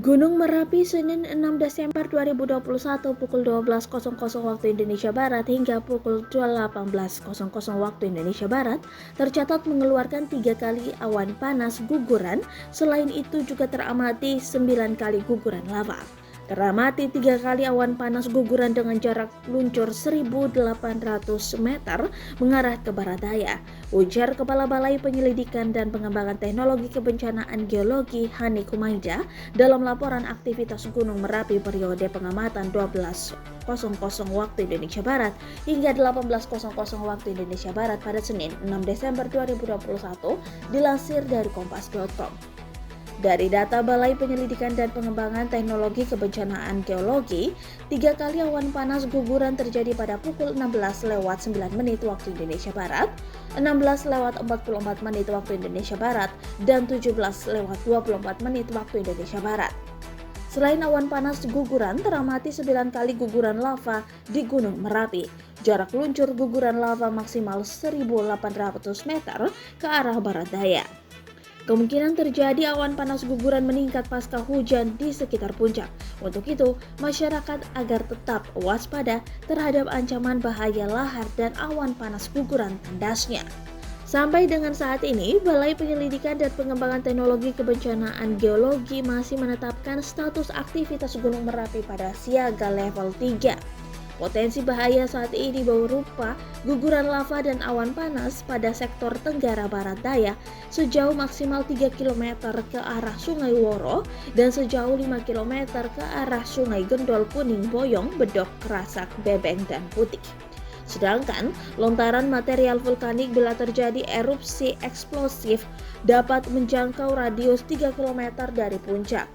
Gunung Merapi, Senin 6 Desember 2021 pukul 12.00 waktu Indonesia Barat hingga pukul 18.00 waktu Indonesia Barat tercatat mengeluarkan 3 kali awan panas guguran. Selain itu juga teramati 9 kali guguran lava. Teramati 3 kali awan panas guguran dengan jarak luncur 1.800 meter mengarah ke barat daya, ujar Kepala Balai Penyelidikan dan Pengembangan Teknologi Kebencanaan Geologi Hani Kumaida dalam laporan aktivitas Gunung Merapi periode pengamatan 12.00 waktu Indonesia Barat hingga 18.00 waktu Indonesia Barat pada Senin 6 Desember 2021 dilansir dari kompas.com. Dari data Balai Penyelidikan dan Pengembangan Teknologi Kebencanaan Geologi, 3 kali awan panas guguran terjadi pada pukul 16.09 waktu Indonesia Barat, 16.44 waktu Indonesia Barat, dan 17.24 waktu Indonesia Barat. Selain awan panas guguran, teramati 9 kali guguran lava di Gunung Merapi. Jarak luncur guguran lava maksimal 1.800 meter ke arah barat daya. Kemungkinan terjadi awan panas guguran meningkat pasca hujan di sekitar puncak. Untuk itu, masyarakat agar tetap waspada terhadap ancaman bahaya lahar dan awan panas guguran tandasnya. Sampai dengan saat ini, Balai Penyelidikan dan Pengembangan Teknologi Kebencanaan Geologi masih menetapkan status aktivitas Gunung Merapi pada siaga level 3. Potensi bahaya saat ini berupa guguran lava dan awan panas pada sektor Tenggara Barat Daya sejauh maksimal 3 km ke arah Sungai Woro dan sejauh 5 km ke arah Sungai Gendol, Kuning, Boyong, Bedok, Kerasak, Bebeng, dan Putih. Sedangkan lontaran material vulkanik bila terjadi erupsi eksplosif dapat menjangkau radius 3 km dari puncak.